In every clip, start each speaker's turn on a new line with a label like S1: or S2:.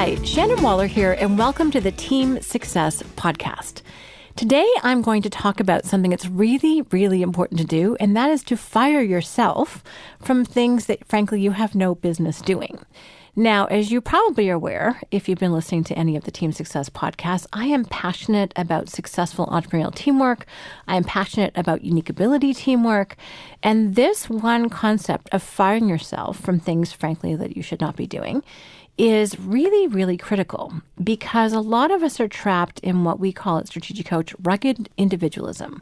S1: Hi, Shannon Waller here, and welcome to the Team Success Podcast. Today, I'm going to talk about something that's really, really important to do, and that is to fire yourself from things that, frankly, you have no business doing. Now, as you probably are aware, if you've been listening to any of the Team Success podcasts, I am passionate about successful entrepreneurial teamwork. I am passionate about unique ability teamwork. And this one concept of firing yourself from things, frankly, that you should not be doing is really, really critical because a lot of us are trapped in what we call at Strategic Coach rugged individualism.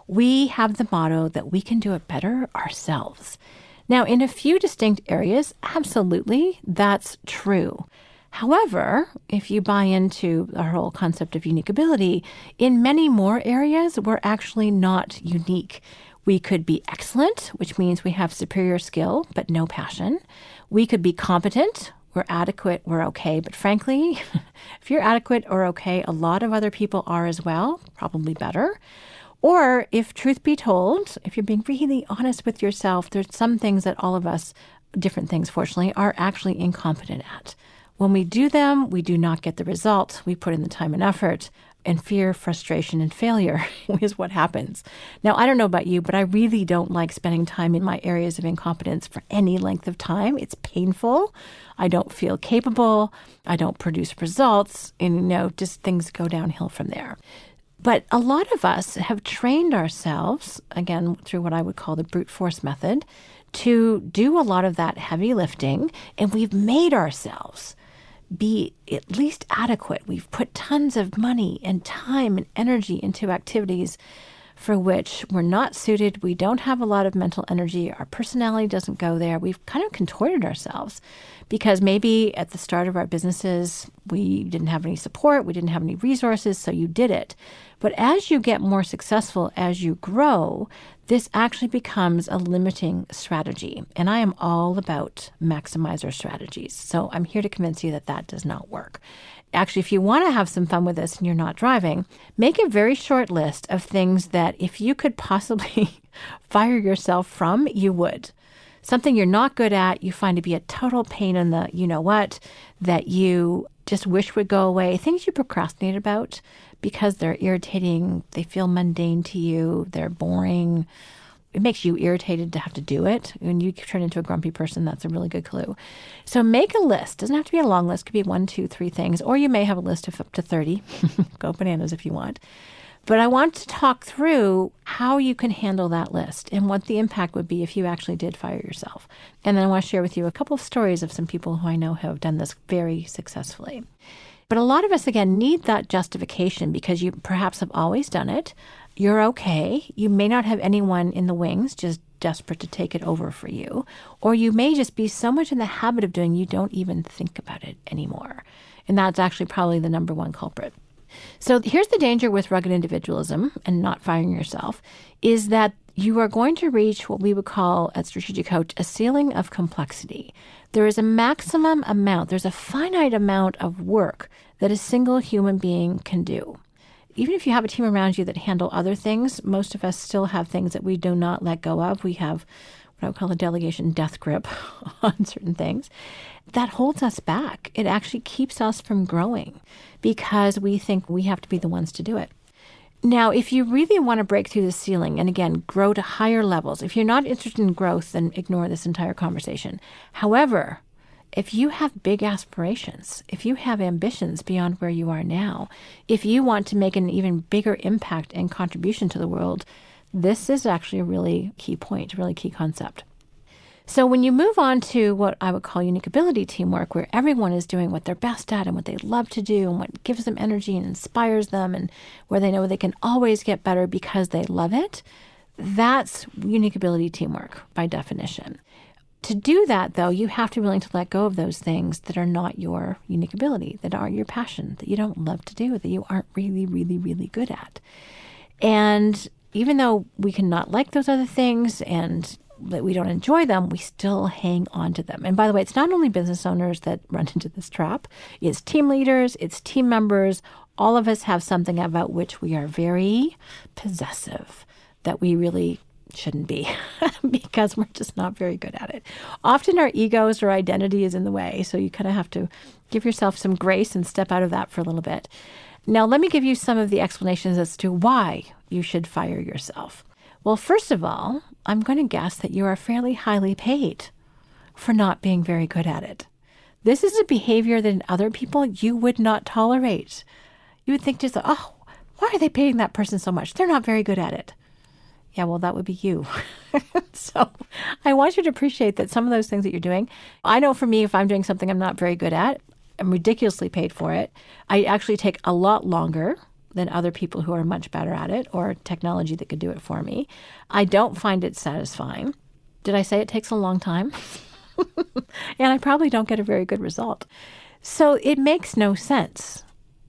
S1: We have the motto that we can do it better ourselves. Now, in a few distinct areas, absolutely, that's true. However, if you buy into our whole concept of unique ability, in many more areas, we're actually not unique. We could be excellent, which means we have superior skill, but no passion. We could be competent. We're adequate, we're okay. But frankly, if you're adequate or okay, a lot of other people are as well, probably better. Or if truth be told, if you're being really honest with yourself, there's some things that all of us, different things fortunately, are actually incompetent at. When we do them, we do not get the results. We put in the time and effort, and fear, frustration, and failure is what happens. Now, I don't know about you, but I really don't like spending time in my areas of incompetence for any length of time. It's painful. I don't feel capable. I don't produce results. And, just things go downhill from there. But a lot of us have trained ourselves, again, through what I would call the brute force method, to do a lot of that heavy lifting, and we've made ourselves be at least adequate. We've put tons of money and time and energy into activities for which we're not suited. We don't have a lot of mental energy. Our personality doesn't go there. We've kind of contorted ourselves because maybe at the start of our businesses, we didn't have any support. We didn't have any resources, so you did it. But as you get more successful, as you grow, this actually becomes a limiting strategy. And I am all about maximizer strategies. So I'm here to convince you that that does not work. Actually, if you want to have some fun with this and you're not driving, make a very short list of things that if you could possibly fire yourself from, you would. Something you're not good at, you find to be a total pain in the you-know-what, that you just wish would go away. Things you procrastinate about because they're irritating, they feel mundane to you, they're boring. It makes you irritated to have to do it. When you turn into a grumpy person, that's a really good clue. So make a list. Doesn't have to be a long list. It could be 1, 2, 3 things. Or you may have a list of up to 30. Go bananas if you want. But I want to talk through how you can handle that list and what the impact would be if you actually did fire yourself. And then I want to share with you a couple of stories of some people who I know have done this very successfully. But a lot of us, again, need that justification because you perhaps have always done it. You're okay. You may not have anyone in the wings just desperate to take it over for you. Or you may just be so much in the habit of doing you don't even think about it anymore. And that's actually probably the number one culprit. So here's the danger with rugged individualism and not firing yourself, is that you are going to reach what we would call at Strategic Coach a ceiling of complexity. There is a maximum amount, there's a finite amount of work that a single human being can do. Even if you have a team around you that handle other things, most of us still have things that we do not let go of. We have what I would call a delegation death grip on certain things. That holds us back. It actually keeps us from growing because we think we have to be the ones to do it. Now, if you really want to break through the ceiling and, again, grow to higher levels, if you're not interested in growth, then ignore this entire conversation. However, if you have big aspirations, if you have ambitions beyond where you are now, if you want to make an even bigger impact and contribution to the world, this is actually a really key point, a really key concept. So when you move on to what I would call unique ability teamwork, where everyone is doing what they're best at and what they love to do and what gives them energy and inspires them and where they know they can always get better because they love it, that's unique ability teamwork by definition. To do that, though, you have to be willing to let go of those things that are not your unique ability, that aren't your passion, that you don't love to do, that you aren't really, really, really good at. And even though we can not like those other things and that we don't enjoy them, we still hang on to them. And by the way, it's not only business owners that run into this trap. It's team leaders, it's team members. All of us have something about which we are very possessive, that we really shouldn't be because we're just not very good at it. Often our egos or identity is in the way. So you kind of have to give yourself some grace and step out of that for a little bit. Now, let me give you some of the explanations as to why you should fire yourself. Well, first of all, I'm going to guess that you are fairly highly paid for not being very good at it. This is a behavior that in other people you would not tolerate. You would think just, oh, why are they paying that person so much? They're not very good at it. Yeah, well, that would be you. So I want you to appreciate that some of those things that you're doing, I know for me, if I'm doing something I'm not very good at, I'm ridiculously paid for it. I actually take a lot longer than other people who are much better at it or technology that could do it for me. I don't find it satisfying. Did I say it takes a long time? And I probably don't get a very good result. So it makes no sense.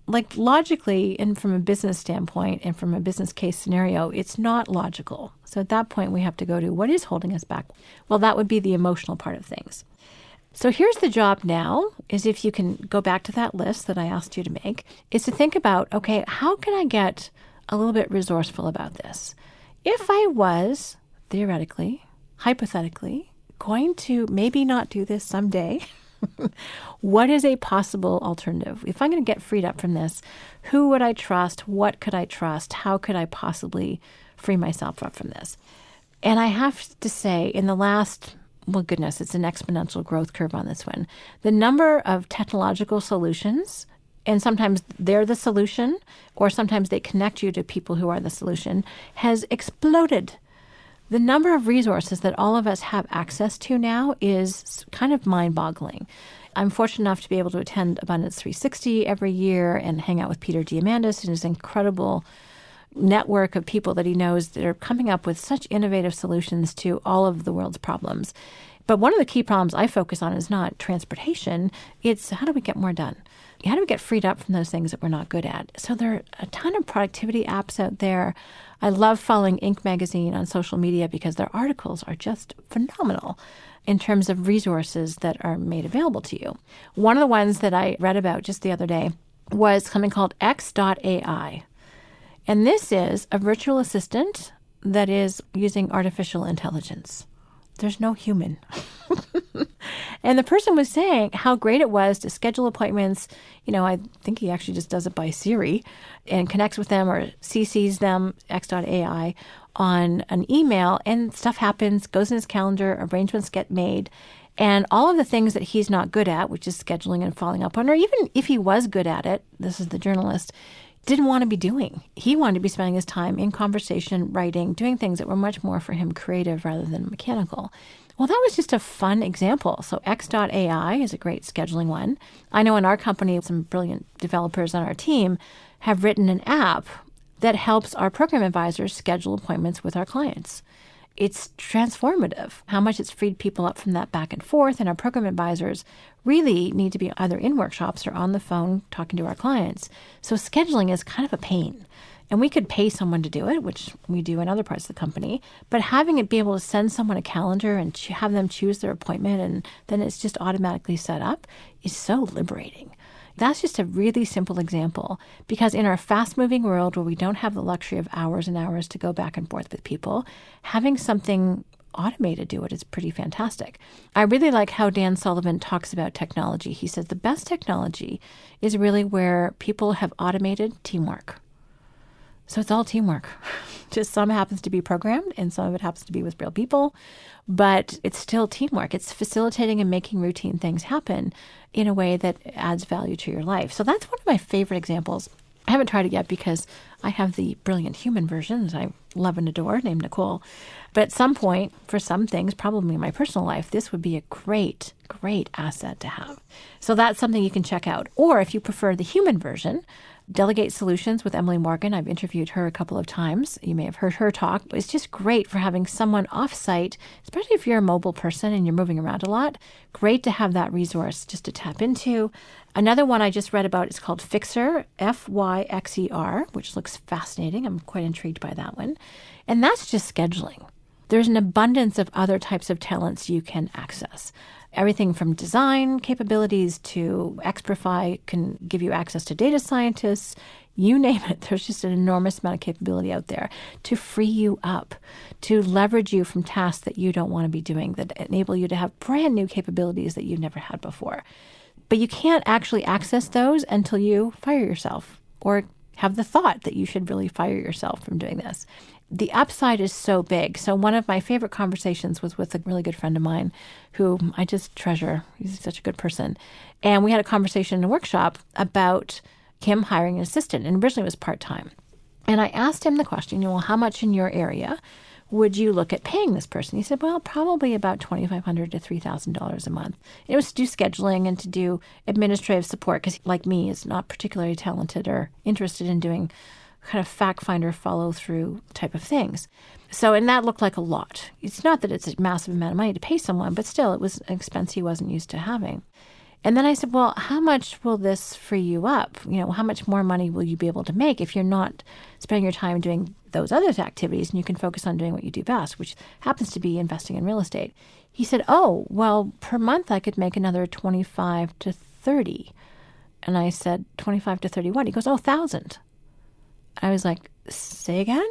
S1: Like logically and from a business standpoint and from a business case scenario, it's not logical. So at that point, we have to go to what is holding us back? Well, that would be the emotional part of things. So here's the job now, is if you can go back to that list that I asked you to make, is to think about, okay, how can I get a little bit resourceful about this? If I was, theoretically, hypothetically, going to maybe not do this someday, what is a possible alternative? If I'm going to get freed up from this, who would I trust? What could I trust? How could I possibly free myself up from this? And I have to say, in the last, well, goodness, it's an exponential growth curve on this one. The number of technological solutions, and sometimes they're the solution, or sometimes they connect you to people who are the solution, has exploded. The number of resources that all of us have access to now is kind of mind-boggling. I'm fortunate enough to be able to attend Abundance 360 every year and hang out with Peter Diamandis and his incredible network of people that he knows that are coming up with such innovative solutions to all of the world's problems. But one of the key problems I focus on is not transportation. It's how do we get more done? How do we get freed up from those things that we're not good at? So there are a ton of productivity apps out there. I love following Inc. magazine on social media because their articles are just phenomenal in terms of resources that are made available to you. One of the ones that I read about just the other day was something called X.AI. And this is a virtual assistant that is using artificial intelligence. There's no human. And the person was saying how great it was to schedule appointments. You know, I think he actually just does it by Siri and connects with them or CCs them, X.AI, on an email, and stuff happens, goes in his calendar, arrangements get made. And all of the things that he's not good at, which is scheduling and following up on, or even if he was good at it, this is the journalist, didn't want to be doing. He wanted to be spending his time in conversation, writing, doing things that were much more for him creative rather than mechanical. Well, that was just a fun example. So X.AI is a great scheduling one. I know in our company, some brilliant developers on our team have written an app that helps our program advisors schedule appointments with our clients. It's transformative how much it's freed people up from that back and forth. And our program advisors really need to be either in workshops or on the phone talking to our clients. So scheduling is kind of a pain. And we could pay someone to do it, which we do in other parts of the company. But having it be able to send someone a calendar and have them choose their appointment and then it's just automatically set up is so liberating. That's just a really simple example because in our fast-moving world where we don't have the luxury of hours and hours to go back and forth with people, having something automated do it is pretty fantastic. I really like how Dan Sullivan talks about technology. He says the best technology is really where people have automated teamwork. So it's all teamwork. Just some happens to be programmed and some of it happens to be with real people, but it's still teamwork. It's facilitating and making routine things happen in a way that adds value to your life. So that's one of my favorite examples. I haven't tried it yet because I have the brilliant human version that I love and adore named Nicole. But at some point, for some things, probably in my personal life, this would be a great, great asset to have. So that's something you can check out. Or if you prefer the human version, Delegate Solutions with Emily Morgan. I've interviewed her a couple of times. You may have heard her talk. It's just great for having someone off-site, especially if you're a mobile person and you're moving around a lot. Great to have that resource just to tap into. Another one I just read about is called Fixer, Fyxer, which looks fascinating. I'm quite intrigued by that one. And that's just scheduling. There's an abundance of other types of talents you can access. Everything from design capabilities to Xprify can give you access to data scientists. You name it. There's just an enormous amount of capability out there to free you up, to leverage you from tasks that you don't want to be doing, that enable you to have brand new capabilities that you've never had before. But you can't actually access those until you fire yourself or have the thought that you should really fire yourself from doing this. The upside is so big. So one of my favorite conversations was with a really good friend of mine who I just treasure. He's such a good person. And we had a conversation in a workshop about him hiring an assistant, and originally it was part-time. And I asked him the question, well, how much in your area would you look at paying this person? He said, well, probably about $2,500 to $3,000 a month. It was to do scheduling and to do administrative support because, like me, is not particularly talented or interested in doing kind of fact finder follow through type of things. So, and that looked like a lot. It's not that it's a massive amount of money to pay someone, but still it was an expense he wasn't used to having. And then I said, well, how much will this free you up? How much more money will you be able to make if you're not spending your time doing those other activities and you can focus on doing what you do best, which happens to be investing in real estate? He said, oh, well, per month I could make another 25 to 30. And I said, 25 to 30 what? He goes, oh, 1,000. I was like, say again?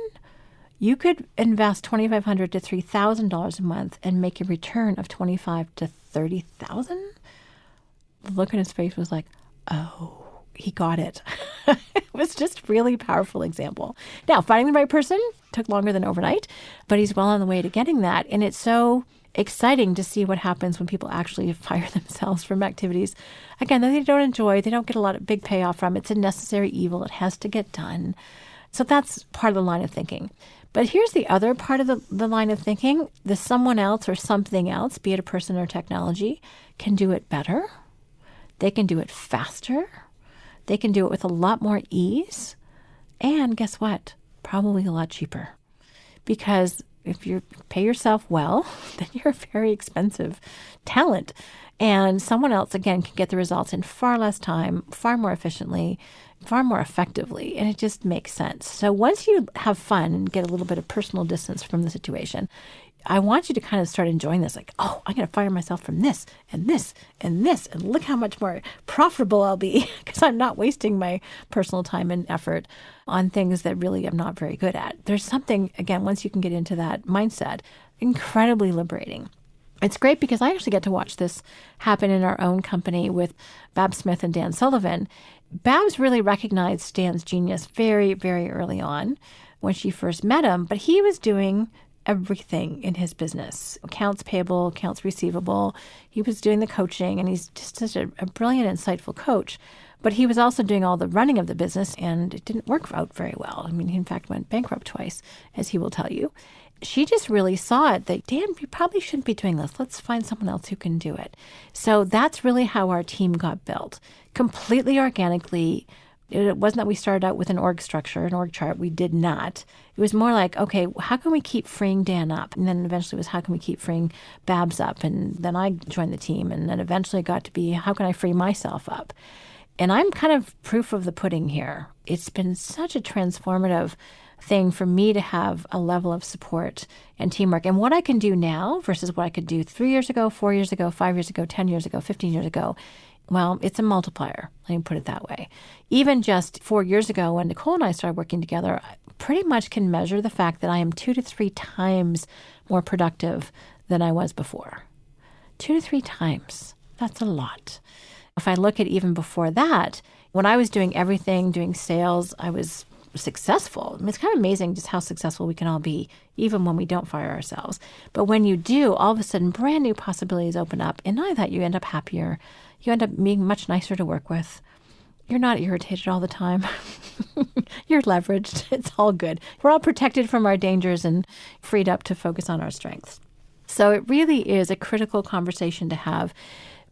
S1: You could invest $2,500 to $3,000 a month and make a return of 25 to 30,000? The look on his face was like, oh, he got it. It was just really powerful example. Now, finding the right person took longer than overnight, but he's well on the way to getting that. And it's so exciting to see what happens when people actually fire themselves from activities, again, that they don't enjoy, they don't get a lot of big payoff from. It's a necessary evil. It has to get done. So that's part of the line of thinking. But here's the other part of the line of thinking. The someone else or something else, be it a person or technology, can do it better. They can do it faster. They can do it with a lot more ease. And guess what? Probably a lot cheaper. Because if you pay yourself well, then you're a very expensive talent. And someone else, again, can get the results in far less time, far more efficiently, far more effectively. And it just makes sense. So once you have fun and get a little bit of personal distance from the situation, I want you to kind of start enjoying this. Like, oh, I'm going to fire myself from this and this and this. And look how much more profitable I'll be because I'm not wasting my personal time and effort on things that really I'm not very good at. There's something, again, once you can get into that mindset, incredibly liberating. It's great because I actually get to watch this happen in our own company with Babs Smith and Dan Sullivan. Babs really recognized Dan's genius very, very early on when she first met him, but he was doing everything in his business, accounts payable, accounts receivable. He was doing the coaching, and he's just such a brilliant, insightful coach. But he was also doing all the running of the business, and it didn't work out very well. I mean, he in fact went bankrupt twice, as he will tell you. She just really saw it that, Dan, you probably shouldn't be doing this. Let's find someone else who can do it. So that's really how our team got built, completely organically. It wasn't that we started out with an org structure, an org chart. We did not. It was more like, okay, how can we keep freeing Dan up? And then eventually it was, how can we keep freeing Babs up? And then I joined the team. And then eventually it got to be, how can I free myself up? And I'm kind of proof of the pudding here. It's been such a transformative thing for me to have a level of support and teamwork. And what I can do now versus what I could do 3 years ago, 4 years ago, 5 years ago, 10 years ago, 15 years ago, well, it's a multiplier. Let me put it that way. Even just 4 years ago when Nicole and I started working together, I pretty much can measure the fact that I am 2 to 3 times more productive than I was before. 2 to 3 times. That's a lot. If I look at even before that, when I was doing everything, doing sales, I was successful. I mean, it's kind of amazing just how successful we can all be, even when we don't fire ourselves. But when you do, all of a sudden, brand new possibilities open up. And not that you end up happier. You end up being much nicer to work with. You're not irritated all the time. You're leveraged. It's all good. We're all protected from our dangers and freed up to focus on our strengths. So it really is a critical conversation to have.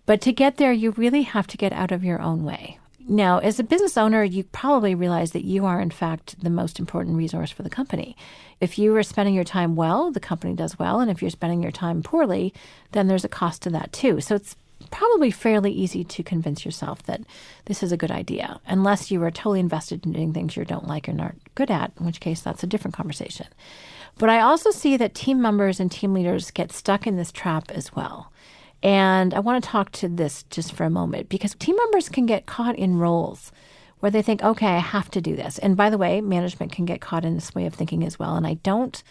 S1: But to get there, you really have to get out of your own way. Now, as a business owner, you probably realize that you are, in fact, the most important resource for the company. If you are spending your time well, the company does well. And if you're spending your time poorly, then there's a cost to that too. So it's probably fairly easy to convince yourself that this is a good idea, unless you are totally invested in doing things you don't like or not good at, in which case that's a different conversation. But I also see that team members and team leaders get stuck in this trap as well. And I want to talk to this just for a moment, because team members can get caught in roles where they think, okay, I have to do this. And by the way, management can get caught in this way of thinking as well. And I don't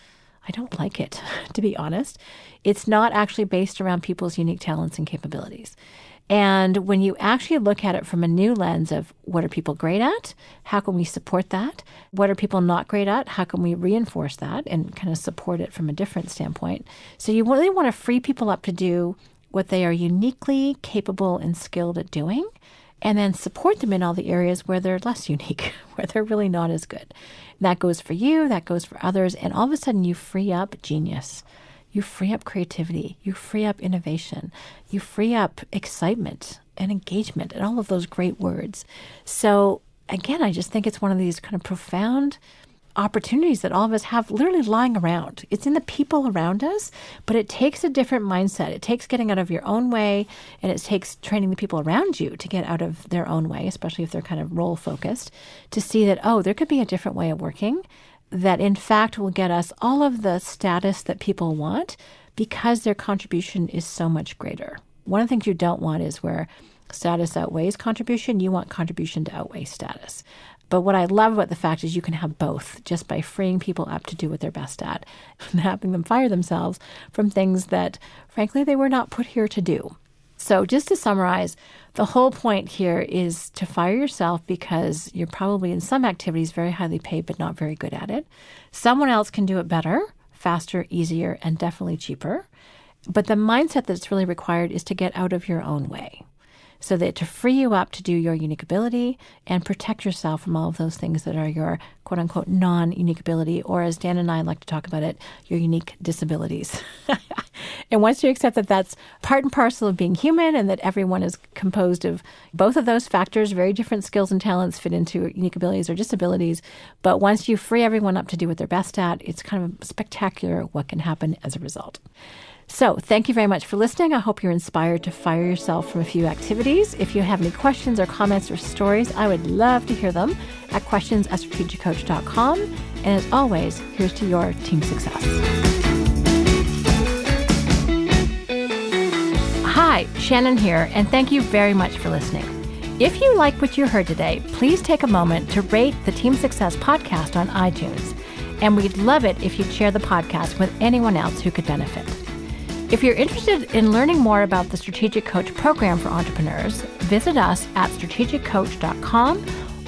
S1: like it, to be honest. It's not actually based around people's unique talents and capabilities. And when you actually look at it from a new lens of what are people great at? How can we support that? What are people not great at? How can we reinforce that and kind of support it from a different standpoint? So you really want to free people up to do what they are uniquely capable and skilled at doing, and then support them in all the areas where they're less unique, where they're really not as good. That goes for you, that goes for others, and all of a sudden you free up genius. You free up creativity, you free up innovation, you free up excitement and engagement and all of those great words. So again, I just think it's one of these kind of profound opportunities that all of us have literally lying around. It's in the people around us, but it takes a different mindset. It takes getting out of your own way, and it takes training the people around you to get out of their own way, especially if they're kind of role focused, to see that, oh, there could be a different way of working that in fact will get us all of the status that people want because their contribution is so much greater. One of the things you don't want is where status outweighs contribution. You want contribution to outweigh status. But what I love about the fact is you can have both just by freeing people up to do what they're best at and having them fire themselves from things that, frankly, they were not put here to do. So just to summarize, the whole point here is to fire yourself because you're probably in some activities very highly paid but not very good at it. Someone else can do it better, faster, easier, and definitely cheaper. But the mindset that's really required is to get out of your own way, so that to free you up to do your unique ability and protect yourself from all of those things that are your quote-unquote non-unique ability, or as Dan and I like to talk about it, your unique disabilities. And once you accept that that's part and parcel of being human and that everyone is composed of both of those factors, very different skills and talents fit into unique abilities or disabilities, but once you free everyone up to do what they're best at, it's kind of spectacular what can happen as a result. So thank you very much for listening. I hope you're inspired to fire yourself from a few activities. If you have any questions or comments or stories, I would love to hear them at questions@strategiccoach.com. And as always, here's to your team success. Hi, Shannon here, and thank you very much for listening. If you like what you heard today, please take a moment to rate the Team Success podcast on iTunes. And we'd love it if you'd share the podcast with anyone else who could benefit. If you're interested in learning more about the Strategic Coach program for entrepreneurs, visit us at strategiccoach.com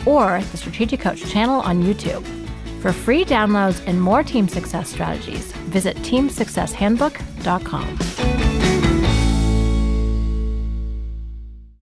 S1: or the Strategic Coach channel on YouTube. For free downloads and more team success strategies, visit teamsuccesshandbook.com.